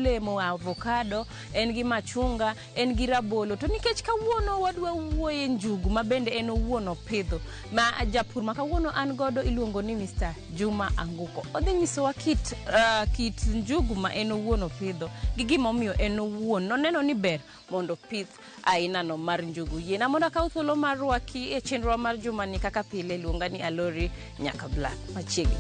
Lemo avocado, en gi machunga, en gi rabolo. To nikech kawuono wadwa wuoye njugu ma bende en owuono pidho. Ma japur ma kawuono an godo iluongo ni Mr. Juma Anguko. Odhi nyisowa kit njugu ma en owuono pidho gi gimomiyo en owuon noneno ni ber mondo pith aina no mar njugu. Yiena mondo akaw thuolo mar rwaki e chenro mar juma ni kaka pile luonga ni Alori nyaka Black machiegni.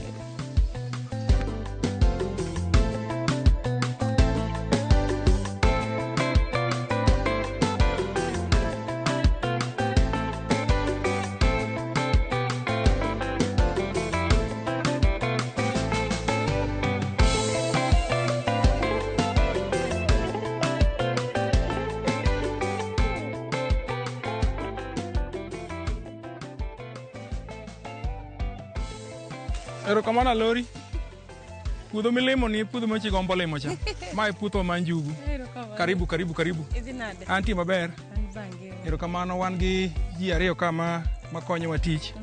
Erokamano Alori. Puodho milimo ni puodho mochi gombo limo cha. Mae puodho ma njugu. Karibu. Idinade. Anti maber. Erokamano wan gi ji ariyo kama makonyo wa tich.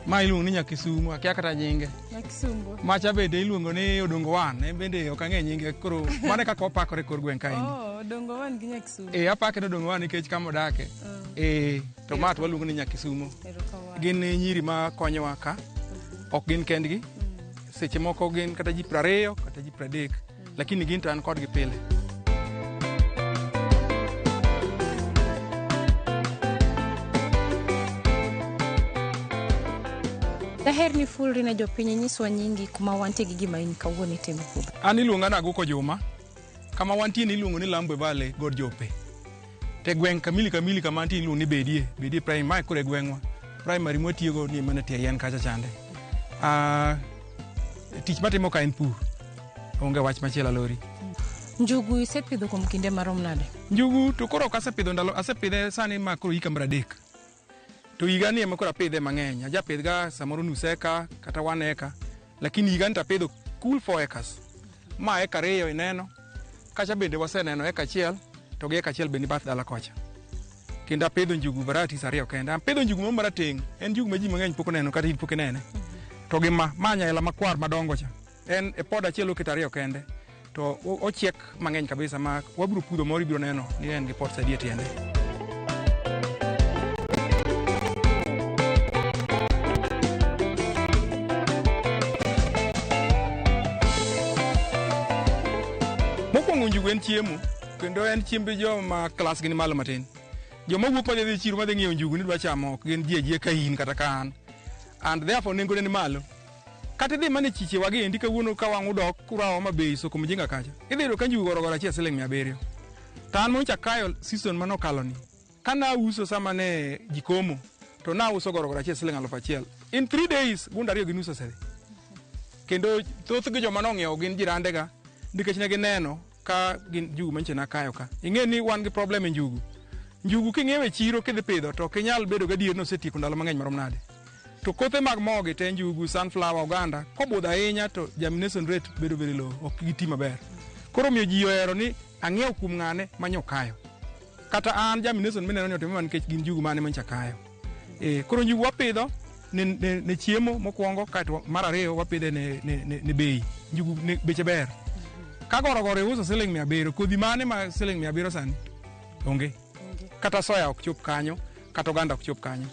Ma iluongo ni Nyakisumu, akia kata nyinge. Nyakisumu. Macha bende iluongo ni Odongo Wan, en bende ok ang'e nyinge koro mane kaka opakore kor gweng' kaendi. Oh, Odongo Wan gi Nyakisumu. Apake ni Odongo Wan nikech kama odake. To mat waluongo ni Nyakisumu. Gin nyiri ma konyowa ka. Ok gin kendgi. Seche moko gin kata ji 20 kata ji 30 lakini gin to an kodgi pile. Daher ni fulri na jopiny nyiswa nyingi kuma wantie gi gima in kawuono itimo puodho. An iluonga na Aguko Juma. Kama wantie ni iluongo ni Lambwe Valley God Jope. Te gweng' kamili kama antie iluongo ni Bedie Primary kore gweng'wa. Primary mwatiyogo ni mana tie yien kacha chande. Tich matimo ka en pur. Onge wach machielo Alori. Njugu isepidho kuom kinde marom nade? Njugu to koro kasepidho ndalo asepidhe sani ma koro hika 30. To higa ni ema koro apidhe mang'eny. Ajapidhga samoro nus eka kata 1 eka. Lakini higa ni tapidho cool 4 acres. Ma eka 2 ineno. Kacha bende waseneno eka 1 to gi eka 1 bende bath dala kocha. Kendo apidho njugu varieties 2 kende. Apidho njugu mo marateng'. En njugu ma ji mang'eny pok oneno kata in pok inene. To gi manya ela makwar madongo cha. En e pod achiel oket 2 kende. To ochiek mang'eny kabisa ma wabiro pudho moro ibiro neno ni en gi pot sadie tiende. Mokwongo njugu en chiemo kendo en chiemb joma klas gi ni malo matin. Joma wuok ma dhi chiro ma dhi ng'iewo njugu ni dwa chamo ok gin ji ka in kata ka an. And therefore nengo ni malo. Kata dhi mane chiche wagi endi kawuono ka wang' udok kurawa mabei soko mjinga kacha. Idhi ro ka njugu gorogoro achiel Sh700. Tan moncha kayo season manokalo ni. Kana uso sama ne jikomo to na uso gorogoro achiel Sh1,000. In 3 days gunda 2 gi nus osere. Kendo thoth gi joma nong'iewo gin jirandega nikech ne gineno ka gin njugu manche na kayo ka. Ing'e ni wan gi problem e njugu. Njugu king'iewe chiro kidhi pidho to kinyal bedo gadier nosetieko ndalo mang'eny marom nade. To kothe mag mogi te njugu, sunflower, oganda, kobudho ahinya to germination rate bedo very low, ok giti maber. Koro miyo ji ohero ni ang'iew kuom ng'ane manyokayo. Kata an germination mineno ni otimo nikech gin njugu mane mancha kayo. Koro njugu wapidho ne chiemo mokwongo kato mar ariyo wapidhe ne bei. Njugu ne beche ber. Ka gorogoro uso Sh700, kodhi mane ma Sh700 sani? Onge. Kata soya ok chop kanyo, kata oganda ok chop kanyo.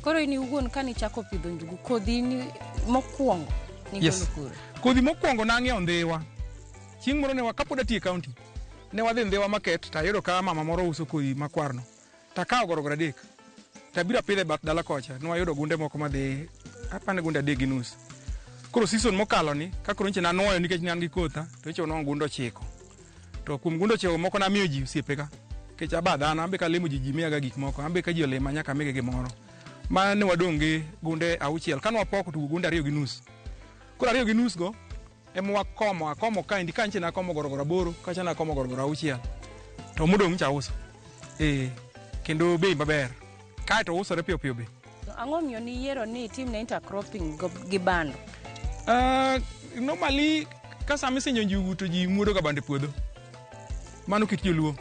Koro ini ugon kani chako pidho njugu kodhi ni mokwongo ni yes. Kure. Kodhi mokwongo nang'iewo Ndhiwa. Chieng' moro ne wakapod atie county. Ne wadhi Ndhiwa market tayudo ka mama moro uso kodhi makwarno. Takawo gorogoro 3. Tabiro apidhe bath dala kocha. Ne wayudo gunde moko madhi apane gunde 3 gi nus. Koro season mokalo ni ka koro nche nanuoyo nikech ne an gi kotha to ichono gundo 9. To kuom gundo 9 moko namiyo ji osiepega. Kech abadhana ambe ka lemo ji miyaga gik moko ambe ka ji olema nyaka mege gimoro. Ma ne wadong' gi gunde 6 kanwa poko to gunde 2 gi nus. Koro 2 gi nus go ema akomo ka indi kanche na akomo gorogoro 8 kacha na akomo gorogoro 6 to modong' cha uso. Kendo bei maber. Kae to usore piyo be. Ang'o miyo ni yiero ni team na intercropping gi bando? Normally ka sami sinjo njugu to ji muodo ga bande puodho. Mano kit joluo.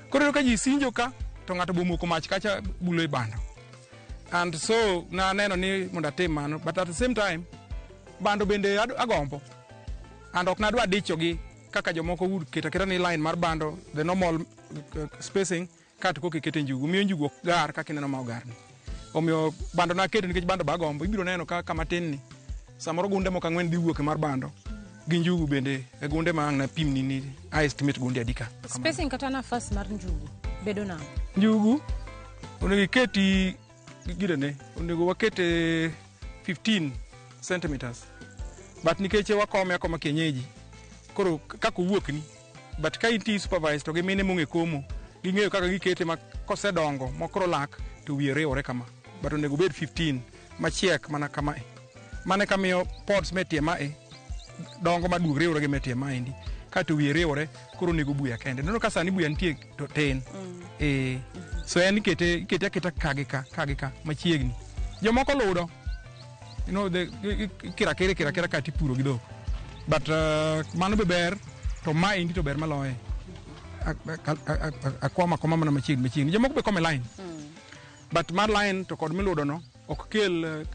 Koro ka ji sinjo ka to ng'ato bomoko mach kacha bulo e bando. And so na neno ni mondo atim mano, but at the same time bando bende agombo. And ok nadwa dichogi kaka jomoko wood keta ni line mar bando the normal spacing kat ko kikete njugu miyo njugu ok gar kaka ineno ma ogarni omiyo bando na keto nikech bando bagombo ibiro neno kaka matin ni samoro gunde moko ang'wen dhi wuok mar bando gi njugu bende e gunde ma ang' na pimni ni estimate gunde adika spacing kata nafas mar njugu bedo na njugu onego iketi gidene onego wakete 15 centimeters but nikech wakome akoma kienyeji koro kako wuok ni but ka inti supervise to gi mine mong'e komo ging'eyo kaka gikete ma kosedongo mokro lak to wiye riwore kama but onego bed 15 machiek mana kama mane kamiyo pods metie mae dongo maduog riwore gi metie maendi kato wiye riwore koro onego buya kende neno ka sani buya nitie to tin so en ikete aketa kagika machiegni jomoko ludo kira kati puro gi dhok but mano be ber to maendi to ber maloye akwama koma mana machiegni jomoko be kome line but mar line to kod miludo no ok kel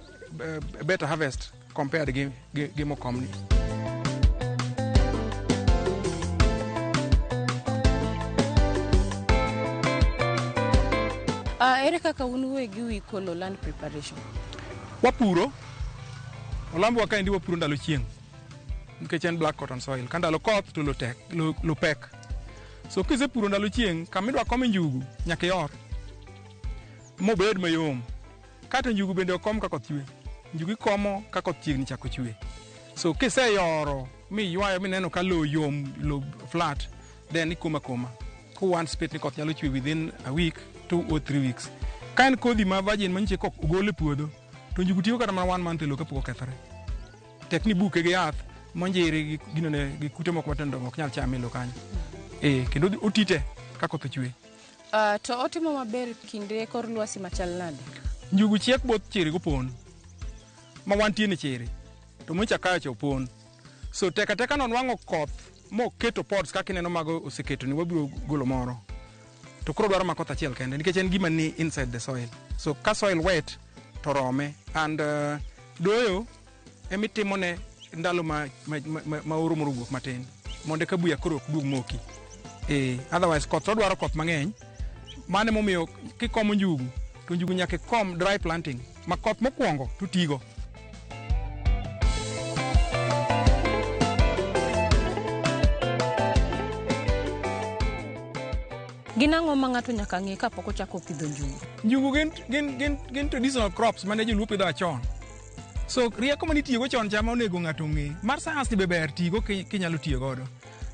better harvest compared gi mokomni ere kaka unuwegi wiko land preparation wapuro olambwa ka endi wapuro ndalo chieng' nikech en black cotton soil ka ndalo koth to lo pek so kisepuro ndalo chieng' kamidwa kome njugu nyaka yor mobed mayom kata njugu bende okom ka koth chwe njugu ikomo ka koth chiegni chako chwe so kiseyoro miywayo mineno ka lo yom lo flat then ikoma ku one spit ni koth nyalo chwe within a week 2 or 3 weeks ka en kodhi ma virgin manyiche kok ogol e puodho to njugu tiyo kata mana 1 month e lo kapok okethore tek ni buke gi yath monjiri gi ginone gi kute moko matindo ok nyal chame lo kanyo kendo otite ka koth chwe to otimo maber kinde kor lwasi machal nade njugu chiek both chiri gopon ma wantie ni chiri to mocha kayo cha opon so teka non wango koth mo keto pods kaka ineno mago oseketo ni wabiro golo moro to koro dwaro makoth achiel kende nikech en gima ni inside the soil so ka soil wet to rome and doyo emitimo ne ndalo ma oro moro wuok matin mondo ka buya koro dug moki otherwise koth dwaro koth mang'eny mane momiyo kikomo njugu to njugu nyaka kom dry planting ma koth mokwongo to tigo ginang'o ma ng'ato nyaka ng'e kapok ochako pidho njugu njugu gin traditional crops mane joluo pidho chon so rieko manitiyogo chon chama onego ng'ato ng'e mar science ni be ber tigo kinyalo tiyo godo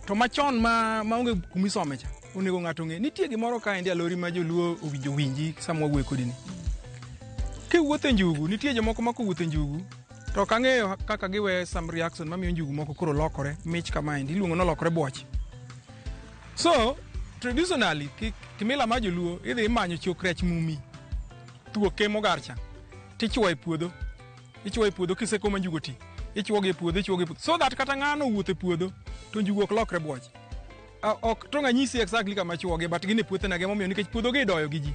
to machon maonge kumisome cha onego ng'ato ng'e nitie gimoro ka endi alori ma joluo owinjo winji sama wawuoyo kodini kiwuothe njugu nitie jomoko ma kowuothe njugu to ok ang'eyo kaka giwe some reaction mamiyo njugu moko koro lokore mich kama endi iluongo ni olokore bwoch so traditionally kimila ma joluo idhi imanyo chok rech mumi thuoke mogarcha tichwo e puodho kisekoma njugu ti ichwogi e puodho so that kata ng'ano wuothe puodho to njugu ok lokre bwoch ok to ng'anyisi exactly kama chwogi but gin e puothe nage momiyo nikech puodho gi doyo gi ji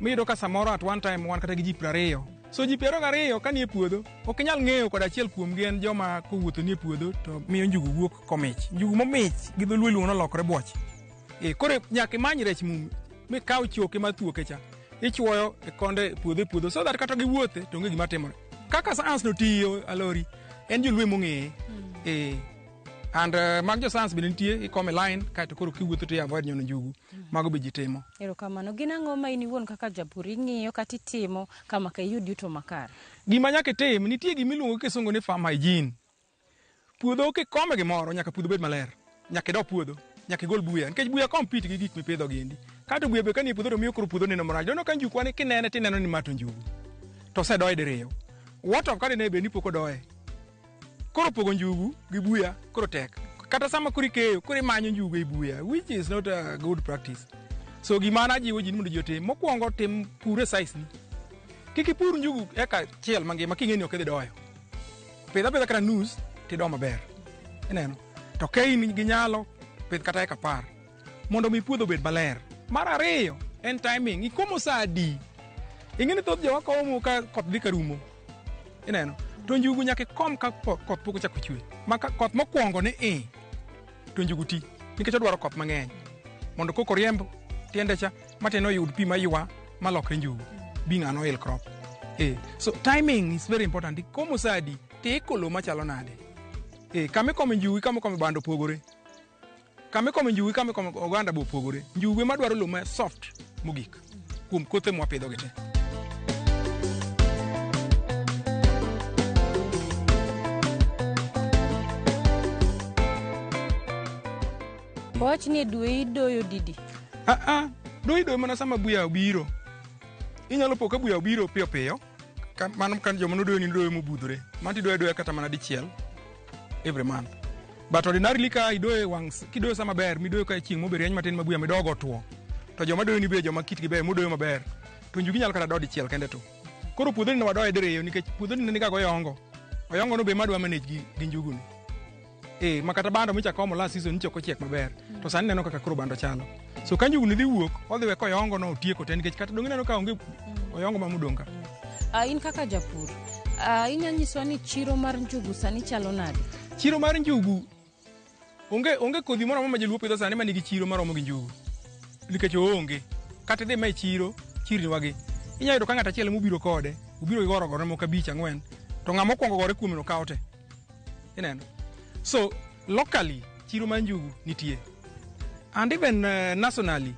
miyudo ka samoro at one time wan kata gi ji 20 so ji 20 ka ni e puodho ok inyal ng'eyo kod achiel kuom gi en joma kowuotho ni e puodho to miyo njugu wuok komich njugu momich gi dholuo iluongo ni olokore bwoch kore nyaka imany rech mumi mikaw choke mathuoke cha ichwoyo e konde puodho so that kata giwuothe to onge gima timore kaka science no tiyo alori en joluo mong'eye and mag jo science bende nitie ikome line kaito koro kiwuotho to avoid nyono njugu mago be ji timo erokamano ginang'o ma in iwuon kaka japur ing'iyo kata itimo kama ka iyud yuto makare gima nyaka itim nitie gimiluongo kisungo ni farm hygiene puodho kikome gimoro nyaka puodho bed maler nyaka ido puodho nyaka igol buya nikech buya compete gi gik mipidho giendi kato buya be kanie puodho to miyo koro puodho neno marach dono ka njugu kwani kinene tineno ni mato njugu to sedoye diriyo what of kane be ni poko doye koro pogo njugu gi buya koro tek kata sama kuri keyo kuri manyo njugu e buya which is not a good practice so gimana jiwo ji mondo ji otim mokwongo tim pure size ni kiki pur njugu eka chiel mangima king'eni ok idhi doyo pidha kata nus tido maber ineno to kein gi nyalo pith kata eka par mondo mi puodho bed maler mar ariyo en timing ikomo sa adi ing'eni thoth jowa komo ka koth dhi karumo ineno to njugu nyaka kom ka koth pok ochako chwe maka koth mokwongo ni to njugu ti nikech odwaro koth mang'eny mondo koko riemb tiende cha mateno yud pi maywa malokre njugu being an oil crop. So timing is very important. Komo sadi te kolo machalo nade. Kame kome njugu kame kome bando pogore. Kame kome njugu kame kome oganda bo pogore. Njugu madwaro lo ma soft mogik kuom kothe mwapidho gite. Wach ni dwe idoyo didi. Doyo mana sama buya obiro. Inyalo poka buya obiro piyo piyo. Mano kan joma nodoyo ni doyo mobudhore. Manti doyo kata mana dichiel every month. But ordinarily ka idoyo kidoyo sama ber, midoyo ka chieng' mober yany matin mabuya midogo tuo. To joma doyo ni be joma kitgi ber modoyo maber. To njugi nyalo kata do dichiel kende to. Koro puodho ni wadoyo direyo nikech puodho ni niga goyongo. Oyongo no be madwa manage gi njugu ni. Makata bando micha komo last season nicho kochiek maber. To sani neno kaka koro bando chalo. So ka njugu ni dhi wuok, odhi we koyongo no otieko te nikech kata dongi neno ka onge oyongo mamudong ka. In kaka japur, inyanyiswa ni chiro mar njugu sani chalo nade? Chiro mar njugu onge kodhi moro ma jaluo pidho sani manigi chiro maromo gi njugu. Nikech onge. Kata dhi mai chirni wagi. Inyalo yudo ka ng'ata achiel mobiro kode, obiro gi gore moko 5-4, to ng'ama okwongo gore kuome no kaote. Ineno. So locally chiro mar njugu nitie. And even nationally,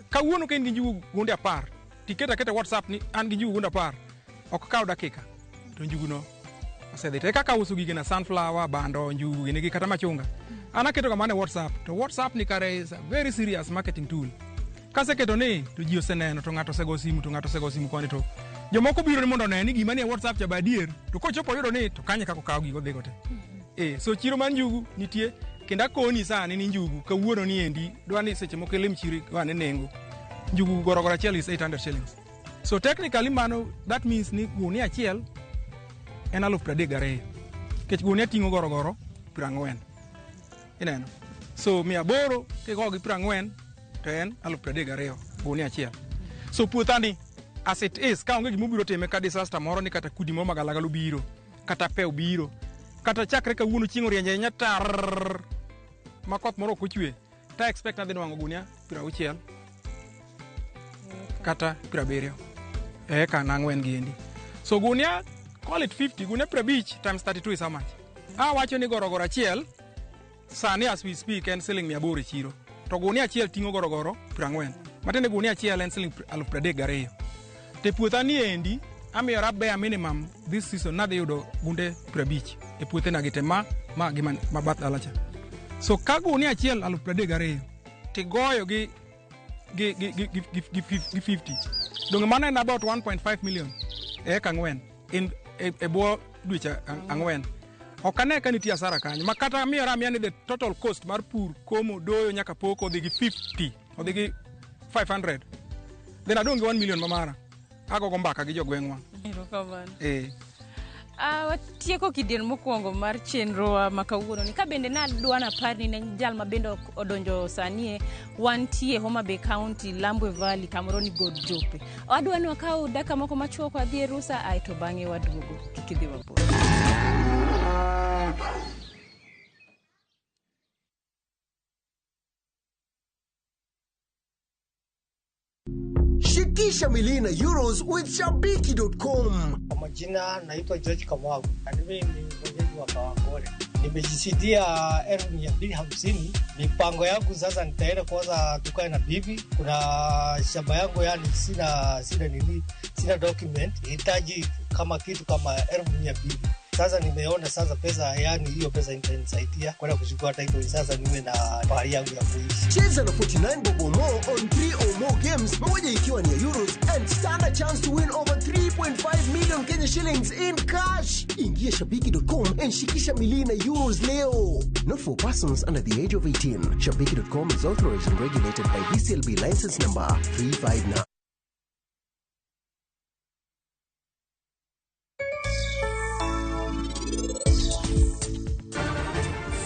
kawuono ka in gi njugu gunde 10, tiketa keta WhatsApp ni an gi njugu gunde 10, ok kaw dakika to njugu no osedhi. Te kaka uso gige na sunflower, bando, njugu gine gi kata machunga. Ana keto kamane WhatsApp, to WhatsApp ni kare is a very serious marketing tool. Kase keto ni to ji oseneno, to ng'ato osego simu koni to jomoko biro ni mondo ne ni gima ni WhatsApp cha badier, to kochopo yudo ni to kanye kako kaw gigo dhigo te. So chiro man njugu nitie. Kenda koni sani ni njugu kawuono ni endi dwani seche moko lim chiri wane nengo njugu gorogoro achiel is 800 shillings. So technically mano that means ni gunia achiel en 32,000. Kech gunia tingo gorogoro 40. Ineno. So 800 kigo gi 40 to en 32,000 gunia achiel. So puothani as it is ka onge gimobiro time ka disaster moro ni kata kudi mo magalagalo biro kata pe obiro kata chakre kawuono chieng' orienje nyatar makoth moro kuchwe ta expect na dhi nwango gunia 60 kata 70 eka na 4 giendi. So gunia call it 50, gunia 50 times 32 is how much? Wacho ni gorogoro achiel sani as we speak en siling 100 chiro. To gunia achiel tingo gorogoro 40. Matende gunia achiel en siling 32,000. Te puotha ni endi amiyora bare minimum this season nadhi yudo gunde 50 e puothe na gite ma bath alacha. So ka gunia achiel 32,000 tigoyo gi 50. Donge mano en about 1.5 million eka 4 in e bo dweche 4. Okane ka nitie asara kanyo. Makata miyora ni the total cost mar pur komo doyo nyaka poko odhi gi 50, odhi gi 500. Then adonge 1 million mamara. Agogo mbaka gi jogweng'wa. Watieko kidieny mokwongo mar chenro makawuono ni ka bende nadwa napar ni jal ma bende odonjo sanie wantie Homa Bay County, Lambwe Valley, kamoro ni God Jope. Adwa ni wakaw dakika moko machuok wadhi e rusa to bang'e waduogo kidhi mabor. Shikisha milina euros with Shabiki.com. Kwa majina naitwa George Kamwagu. Mimi ni mwenyeji wa Kawangware. Nimejisidia 250. Mipango yangu sasa nitaenda kwanza tukae na bibi. Kuna shamba yangu yani sina document. Hitaji kama kitu kama 200. Sasa nimeona sasa pesa yani hiyo pesa itanisaidia kwenda kuchukua title sasa niwe na pahali yangu ya kuishi. Cheza na 49 bob or more on 3 or more games moja ikiwa ni euros and stand a chance to win over 3.5 million Kenya shillings in cash. Ingia Shabiki.com and shikisha milina euros leo. Not for persons under the age of 18. Shabiki.com is authorized and regulated by BCLB license number 359.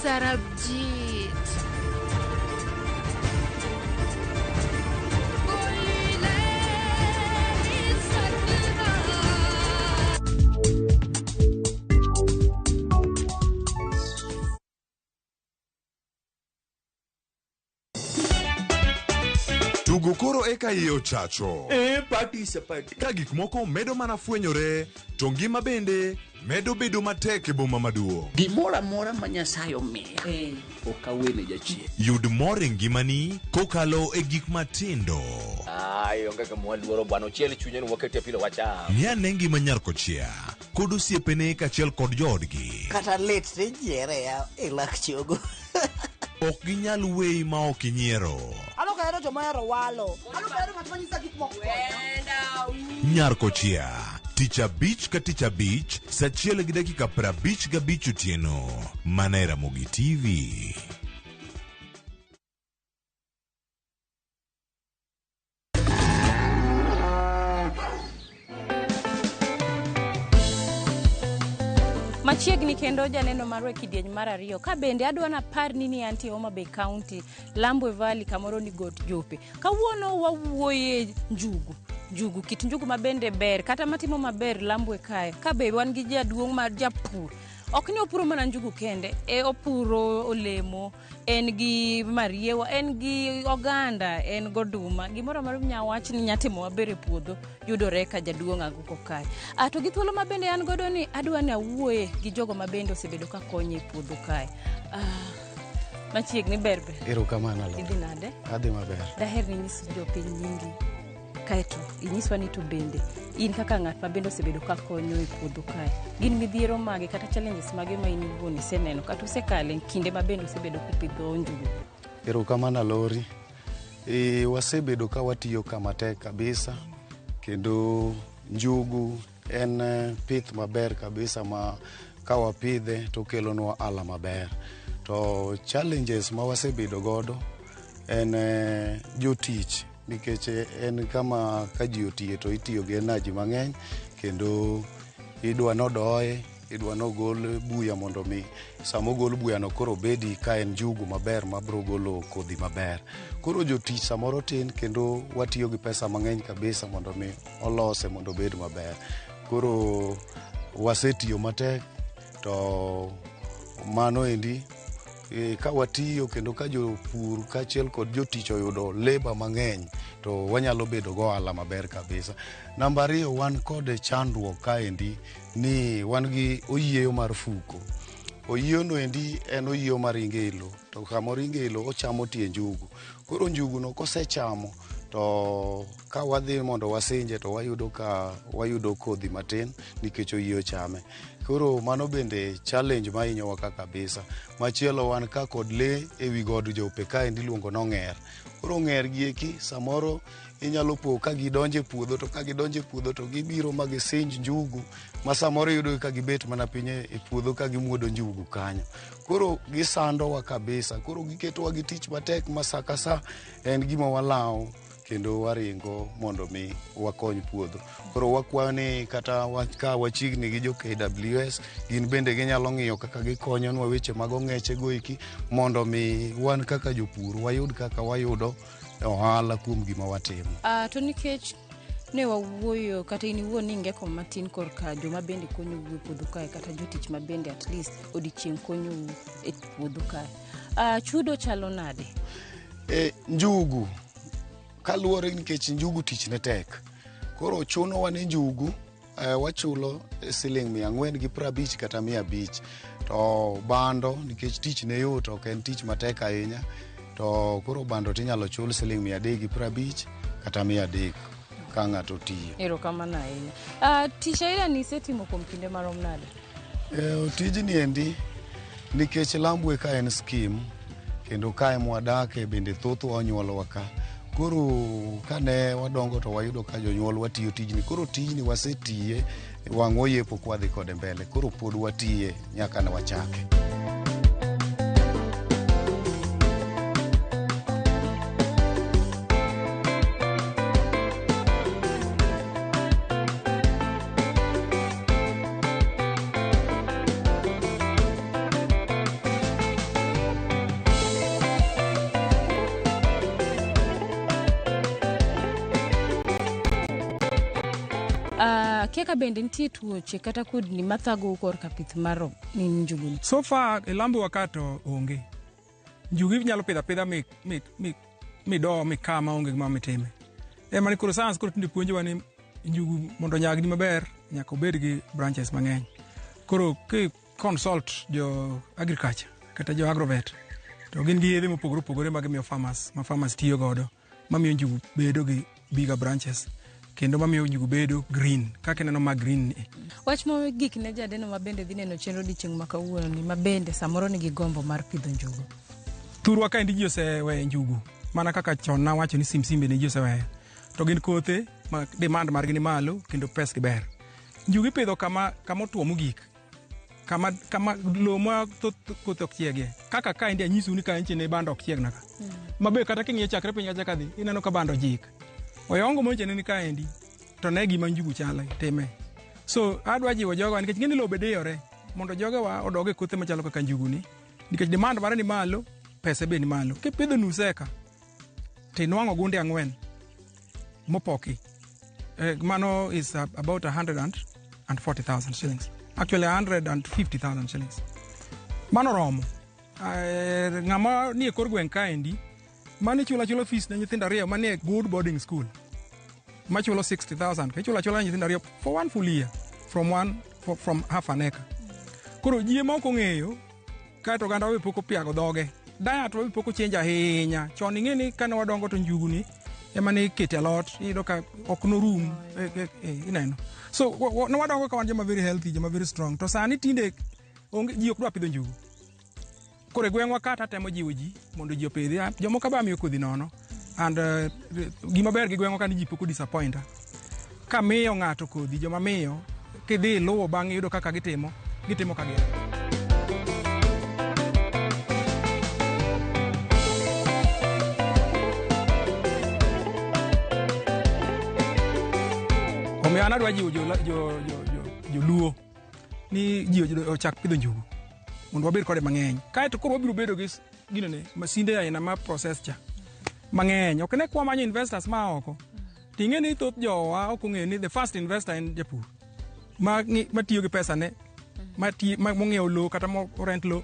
Sarabji Tugo koro eka iye ochacho. Participate. Ka gik moko medo mana fwenyore, to ngima bende medo bedo matek e boma maduong'. Gimoro amora ma Nyasaye omiya ok awene jachien. Yud mor e ngimani kokalo e gik matindo. Onge ka mwaluoro bwana ochiel chunye wakete pile wacha. Miane ngima Nyarkochia kod osiepene kaachiel kod joodgi. Kata lit tijiere ya lak chogo. Ok ginyal weyi ma ok inyiero. Alokero joma hero walo. Alokero ng'at manyisa gik moko. Nyarkochia, tich abich ka tich abich, saa 1:55 otieno. Mana e Ramogi TV. Machiegni kendo janeno marwa kidieny mar ariyo ka bende adwa na parni ni antie Homa Bay County, Lambwe Valley kamoro ni Got Jope. Kawuono wawuoye njugu kit njugu mabende ber kata matimo maber Lambwe kae. Ka be wan gi jaduong' mar japur. Ok ni opuro mana njugu kende, opuro olemo, en gi mariewa, en gi oganda, en goduma. Gimoro mar nyawach ni nyatimo maber e puodho yudore ka jaduong' aguko kae. To gi thuolo mabende an godo ni adwa ni awuoye gi jogo mabende osebedo ka konyo e puodho kae. Machiegni ber. Erokamano alo. Idhi nade? Adhi maber. Daher ni nyis jopiny nyingi. Kaeto inyiswa ni to bende in kaka ng'at ma bende osebedo ka konyo e puodho kae. Gin midhiero mage kata challenges mage ma in iwuon iseneno kata osekale kinde ma bende osebedo kupidho njugu? Erokamano Lori. Wasebedo ka watiyo kama tek kabisa, kendo njugu en pith maber kabisa ma ka wapidhe to kelonwa ala maber. To challenges ma wasebedo godo en jotich, nikech en kama ka ji otiye to itiyo gi energy mang'eny, kendo idwa nodoye, idwa nogol buya mondo mi sama ogol buya no koro bedi ka en njugu maber mabro golo kodhi maber. Koro jotich samoro tin kendo watiyo gi pesa mang'eny kabisa mondo mi olose mondo bed maber. Koro wasetiyo matek, to mano endi ka watiyo kendo ka jopur kaachiel kod jotich oyudo labor mang'eny to wanyalo bedo go ohala maber kabisa. Namba 2, wan kod chandruok kaendi ni wan gi oyieyo mar fuko. Oyieyo no endi en oyieyo mar ingelo, to kamoro ingelo ochamo tie njugu. Koro njugu no kosechamo to ka wadhi mondo wasinje to wayudo kodhi matin nikech oyieyo chame. Koro mano bende challenge ma hinyowa ka kabisa. Machielo wan ka kod le e wi God Jope kaendi iluongo nong'er. Koro ng'er gieki samoro inyalo po ka gidonje puodho, to ka gidonje puodho to gibiro ma gisinj njugu ma samoro yudo ka gibet mana piny e puodho ka gimuodo njugu kanyo. Koro gisandowa kabisa, koro giketowa gi tich matek ma sa ka sa en gima walawo kendo waringo mondo mi wakony puodho. Koro wakwayo ni kata ka wachiegni gi jo KWS, gin bende ginyalo ng'iyo kaka gikonyonwa weche mag ong'eche goiki mondo mi wan kaka jopur wayud kaka wayudo ohala kuom gima watimo. To nikech ne wawuoyo kata in iwuon ni ngeko matin korka joma bende konyo e puodho kae kata jotich ma bende at least odichieng' konyo e puodho kae. Chudo chalo nade? Njugu kaluwore nikech njugu tich ne tek. Koro chunowa ni njugu wachulo $450 kata 500. To bando nikech tich ne yot, ok en tich matek ahinya, to koro bando tinyalo chul $350 kata 300 ka ng'ato tiyo. Erokamano ahinya. Tich aila ni setimo kuom kinde marom nade? Tijni endi nikech Lambwe ka en scheme, kendo ka mwadake bende thoth wanyuolowa ka. Koro kane wadongo to wayudo ka jonyuol watiyo tijni. Koro tijni wasetiye wang'o yepo kwa dhi kode mbele. Koro pod watiye nyaka ne wachake. Keka bende nitie tuoche kata kudni mathago korka pith mar njugu? So far e Lambwe wakato onge. Njugu inyalo pidho apidha mido mikama onge gima mitime. Mani koro sans koro tinde puonjowa ni njugu mondo nyagni maber nyaka obed gi branches mang'eny. Koro ki consult jo agriculture kata jo agrovet to gin gi yedhe mopogore opogore ma gimiyo farmers ma farmers tiyo godo mamiyo njugu bedo gi bigger branches kendo mamiyo njugu bedo green kaka neno ma green ni. Wach mo gik ne jadeno mabende dhi neno chenro dichieng' ma kawuono ni mabende samoro nigi gombo mar pidho njugu. Thurwa ka ji oseweyo njugu mana kaka chon na wacho ni simsimbe ne ji oseweyo to gin kothe ma demand margi ni malo kendo pes gi ber. Njugu ipidho kama otuo mogik kama lowo ma kothe ok chiegie kaka ka indi anyisu ni ka enche ne bando ok chiegna ka mabe kata king'iyo chakre piny kacha kadhi ineno ka bando jik oyongo monchene ni ka endi to ne gima njugu chalo time. So adwa jiwo jogo nikech ng'eni lowo bedeyore mondo jogewa odoge kothe machalo kaka njugu ni nikech demand mare ni malo pesa be ni malo. Kipidho nus eka tinwang'o gunde 4 mopoki mano is about 140,000 shillings. Actually 150,000 shillings. Mano romo. Ng'ama ni e kor gweng' ka endi mani chula fees ne nyithindo ariyo mani e good boarding school machulo 60,000 chula nyithindo ariyo for one full year from half an acre. Koro jie ma ok ong'eyo kato ganda we poko piago dhoge diet we poko change ahinya. Chon ing'eni kane wadongo to njugu ni ema ne ikete alot iyudo ka ok no room ineno. So no wadongo ka wan joma very healthy joma very strong to sani tinde onge ji ok dwa pidho njugu. Kore gweng'wa kata temo jiwo ji mondo ji opidhi jomoko ba miyo kodhi nono and gima ber gi gweng'wa kan ji poko disappointa ka miyo ng'ato kodhi joma miyo kidhi luwo bang'e yudo kaka gitimo ka gero. Omiyo an adwa jiwo joluo ni ji ochak pidho njugu mondo wabed kode mang'eny. Kaeto koro wabiro bedo gi ginene masinde aina ma process cha mang'eny. Ok ne kwa manyo investors ma oko. Ting'e ni thoth jowa ok ong'eyo ni the first investor en japur ma tiyo gi pesa ne ma mong'iewo lowo kata mo rent lowo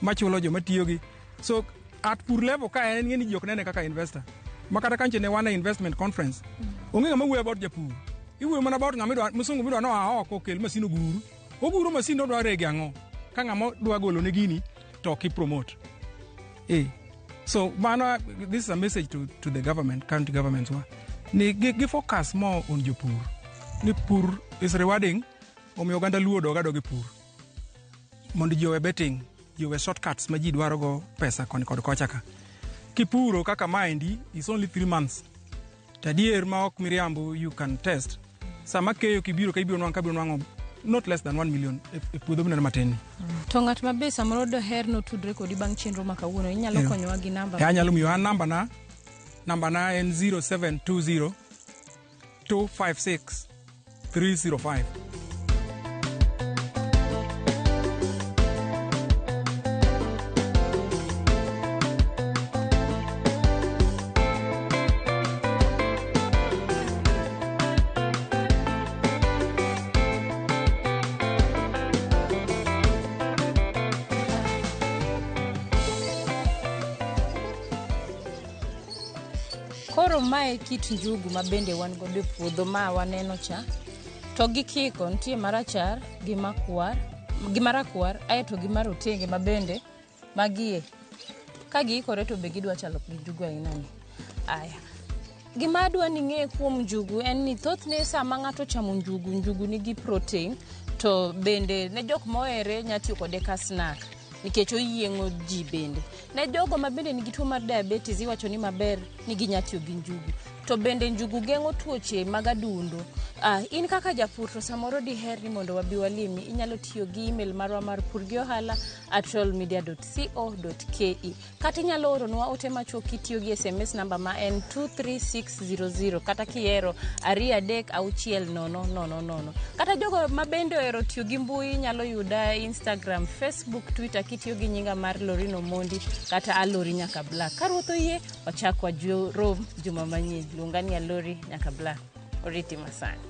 machulo joma tiyo gi. So at pur level ka en ng'eni ji ok nene kaka investor. Ma kata kanche ne wan investment conference. Onge ng'ama wuoyo about japur. Iwuoyo mana about ng'ama musungu midwa no oko kel masin oguru. Oguru masin odwa rege ang'o. Ka ng'ama dwa golo ne gini to ok promote. So mano this is a message to the government, county governments ni gi focus more on jopur. Ni pur is rewarding omiyo ganda luo dogi pur. Mondo jowe betting, jowe shortcuts ma ji dwaro go pesa koni kod kocha ka. Kipuro kaka maendi is only 3 months. Tadier ma ok miriambo you can test. Sama keyo kibiro nwang'o not less than 1 million e puodho mna matin. To ng'at mabe samoro doher no tudre kodi bang' chenro ma kawuono inyalo konyowa gi namba. Anyalo miyo an namba na en 0720 256 305. Koro mae kit njugu mabende wan godo e puodho ma waneno cha. To gikiko nitie marachar gi marakwar aeto gi marotenge mabende magie. Ka giikore to be gidwa chalo gi njugu aina ni. Aya. Gima adwa ni ng'e kuom njugu en ni thothne sama ng'ato chamo njugu nigi protein to bende ne jok mohere nya tiyo kode ka snack. Nikech oyieng'o ji bende. Ne jogo ma bende nigi tuo mar diabetes iwacho ni maber ni ginyatiyo gi njugu. To bende njugu geng'o tuoche mag adundo. In kaka japur to samoro diher ni mondo wabi walimi inyalo tiyo gi email marwa mar purgiohala@royalmedia.co.ke. Kata inyalo oronwa ote machuok kitiyo gi SMS namba ma en 23600 kata kihero 236000. Kata jogo ma bende ohero tiyo gi mbui inyalo yuda Instagram, Facebook, Twitter kitiyo gi nyinga mar Lorino Mondi kata Alori Nyaka Black. Karuotho yie wachak wajuro juma manyien luonga ni Alori Nyaka Black. Oriti masani.